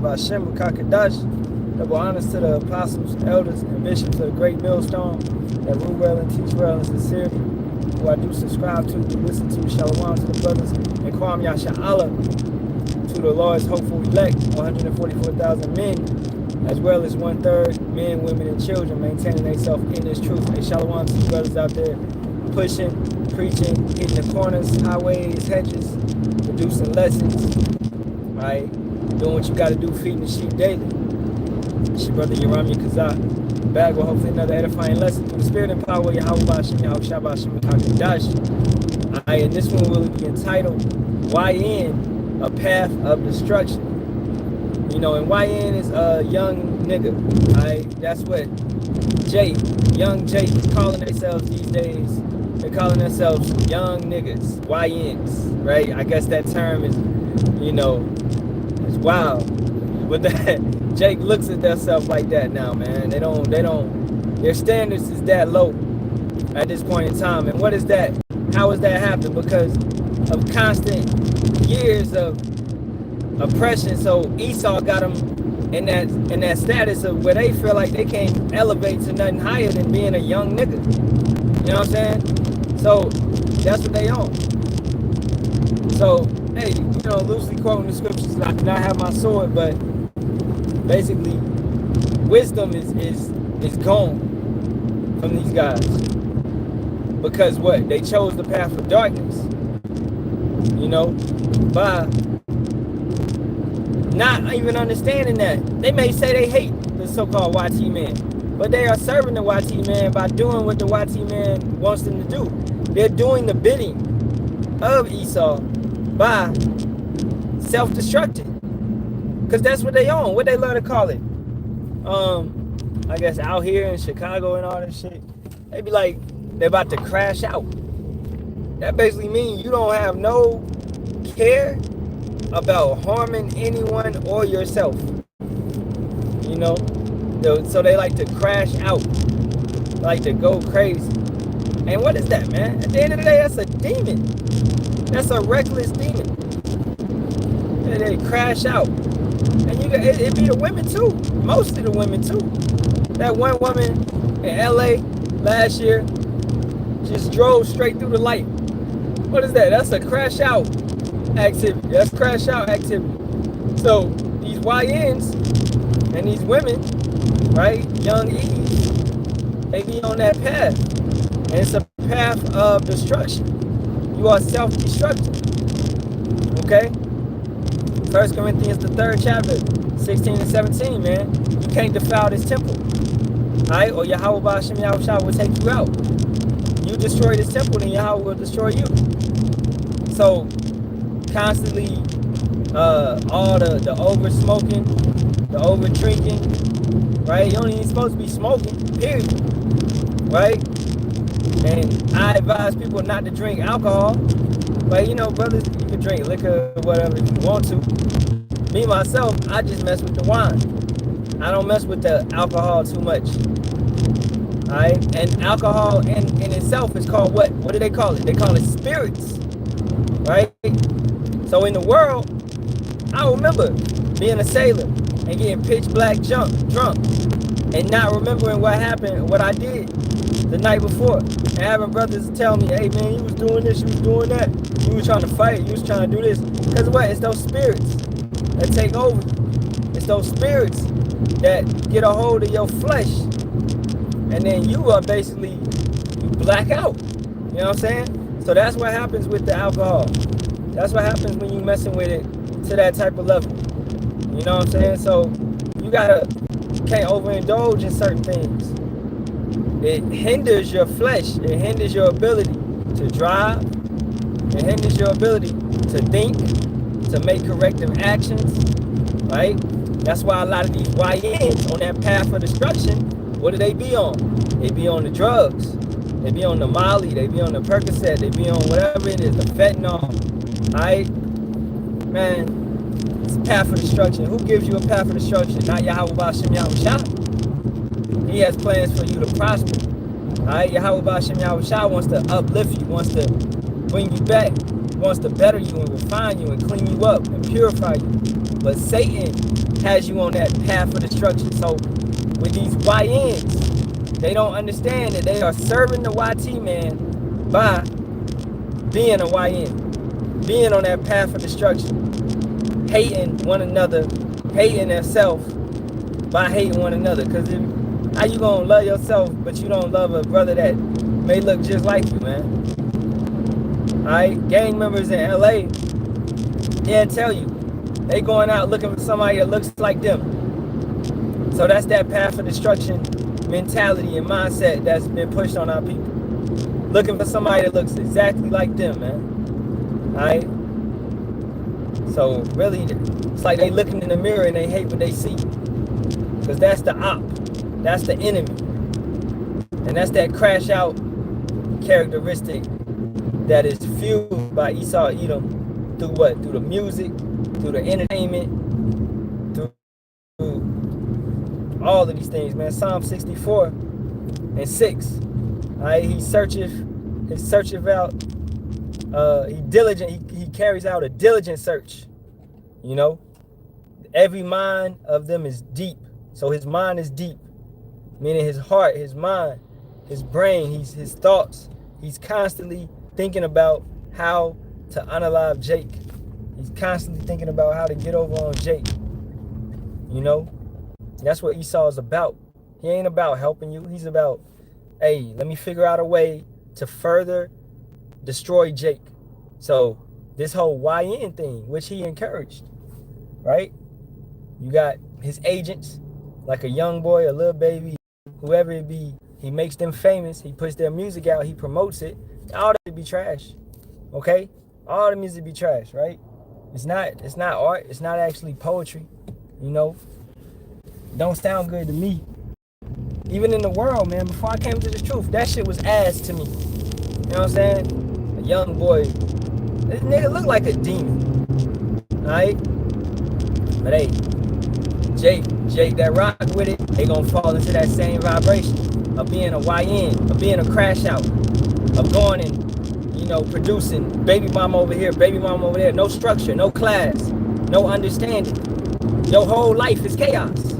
Bahasham Kakadash. Double honors to the apostles, elders, and bishops of the great millstone that rule well and teach well in sincerity, who I do subscribe to, listen to. Shalawam to the brothers, and Kwam Yasharahla to the Lord's hopeful elect, 144,000 men, as well as 1/3 men, women, and children, maintaining themselves in this truth. A Shalawam to the brothers out there pushing, preaching, hitting the corners, highways, hedges, producing lessons, right? Doing what you got to do, feeding the sheep daily. It's your brother Yahawashi Kazak. Back with hopefully another edifying lesson through the spirit and power of Yahawah, Bahasham, Yahawashi, Bahasham, Kakadash. And this one will be entitled YN, A Path of Destruction. You know, and YN is a young nigga. Alright, that's what young Jake calling themselves these days. They're calling themselves young niggas, YNs, right? I guess that term is, you know, it's wild. But that Jake looks at themselves like that now, man. They don't, their standards is that low at this point in time. And what is that? How is that happening? Because of constant years of oppression. So Esau got them in that status of where they feel like they can't elevate to nothing higher than being a young nigga. You know what I'm saying? So that's what they own. So hey, you know, loosely quoting the scriptures, I do not have my sword, but basically wisdom is gone from these guys. Because what? They chose the path of darkness. You know, by not even understanding that. They may say they hate the so-called YT man, but they are serving the YT man by doing what the YT man wants them to do. They're doing the bidding of Esau by self-destructing. Because that's what they own. What they learn to call it. I guess out here in Chicago and all that shit, they be like, they're about to crash out. That basically means you don't have no care about harming anyone or yourself. You know? So they like to crash out. They like to go crazy. And what is that, man? At the end of the day, that's a demon. That's a reckless demon. And they crash out. And you got it be the women too. Most of the women too. That one woman in LA last year just drove straight through the light. What is that? That's a crash out activity. That's crash out activity. So these YNs and these women, right, young E's, they be on that path. And it's a path of destruction. You are self-destructing. Okay? 1 Corinthians, the 3rd chapter, 16 and 17, man. You can't defile this temple. Alright? Or Yahawah Bahasham Yahawashi will take you out. You destroy this temple, then Yahawah will destroy you. So, constantly, all the over-smoking, the over-drinking, right? You don't even supposed to be smoking, period. Right? And I advise people not to drink alcohol. But, you know, brothers, you can drink liquor or whatever if you want to. Me, myself, I just mess with the wine. I don't mess with the alcohol too much. Alright? And alcohol in itself is called what? What do they call it? They call it spirits. Right? So in the world, I remember being a sailor and getting pitch black drunk and not remembering what happened, what I did the night before. And having brothers tell me, hey man, you was doing this, you was doing that. You was trying to fight, you was trying to do this. Because what? It's those spirits that take over. It's those spirits that get a hold of your flesh. And then you are basically, you black out. You know what I'm saying? So that's what happens with the alcohol. That's what happens when you messing with it to that type of level. You know what I'm saying? So you can't overindulge in certain things. It hinders your flesh. It hinders your ability to drive. It hinders your ability to think, to make corrective actions, right? That's why a lot of these YNs on that path of destruction, what do they be on? They be on the drugs. They be on the Molly. They be on the Percocet. They be on whatever it is, the fentanyl, right? Man, it's a path of destruction. Who gives you a path of destruction? Not Yahawah Bahasham Yahawashi. He has plans for you to prosper. Alright, Yahawah Bahasham Yahawashi wants to uplift you, wants to bring you back, wants to better you and refine you and clean you up and purify you. But Satan has you on that path of destruction. So with these YNs, they don't understand that they are serving the YT man by being a YN, being on that path of destruction, hating one another, hating themselves by hating one another. Because how you gonna love yourself but you don't love a brother that may look just like you, man? Alright, gang members in LA, they'll tell you, they going out looking for somebody that looks like them. So that's that path of destruction mentality and mindset that's been pushed on our people. Looking for somebody that looks exactly like them, man. Alright? So really, it's like they looking in the mirror and they hate what they see. Because that's the op. That's the enemy. And that's that crash out characteristic that is fueled by Esau Edom through what? Through the music, through the entertainment, through all of these things, man. Psalm 64 and 6. Alright, he searcheth out, he carries out a diligent search. You know? Every mind of them is deep. So his mind is deep. Meaning his heart, his mind, his brain, his thoughts. He's constantly thinking about how to unalive Jake. He's constantly thinking about how to get over on Jake. You know? That's what Esau is about. He ain't about helping you. He's about, hey, let me figure out a way to further destroy Jake. So this whole YN thing, which he encouraged, right? You got his agents, like a young boy, a little baby, whoever it be, he makes them famous. He puts their music out. He promotes it. All that be trash, okay? All the music be trash, right? It's not art. It's not actually poetry, you know? Don't sound good to me. Even in the world, man, before I came to the truth, that shit was ass to me. You know what I'm saying? A young boy. This nigga look like a demon. Alright? But hey, Jake that rock with it, they gonna fall into that same vibration of being a YN, of being a crash out, of going and, you know, producing baby mama over here, baby mama over there, no structure, no class, no understanding. Your whole life is chaos.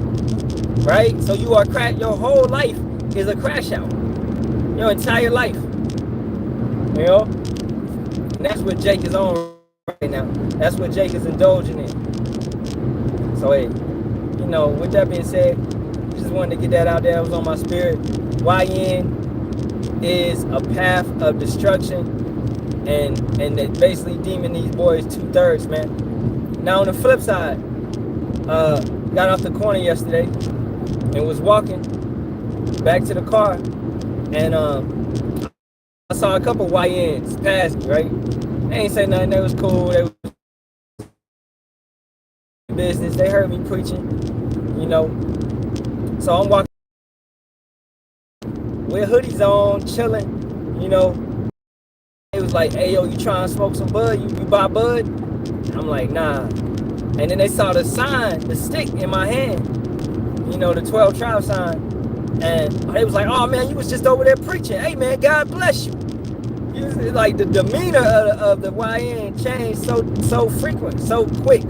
Right? So you are your whole life is a crash out. Your entire life. You know? And that's what Jake is on right now. That's what Jake is indulging in. So hey, you know, with that being said, just wanted to get that out there. It was on my spirit. YN is a path of destruction, and they basically deeming these boys 2/3, man. Now on the flip side, got off the corner yesterday and was walking back to the car, and I saw a couple YNs pass me, right? They ain't say nothing. They was cool. They was business. They heard me preaching, you know. So I'm walking with hoodies on, chilling, you know. It was like, hey, yo, you trying to smoke some bud? You buy bud? I'm like, nah. And then they saw the sign, the stick in my hand, you know, the 12 tribe sign. And they was like, oh, man, you was just over there preaching. Hey, man, God bless you. Like the demeanor of the YN changed so frequent, so quick.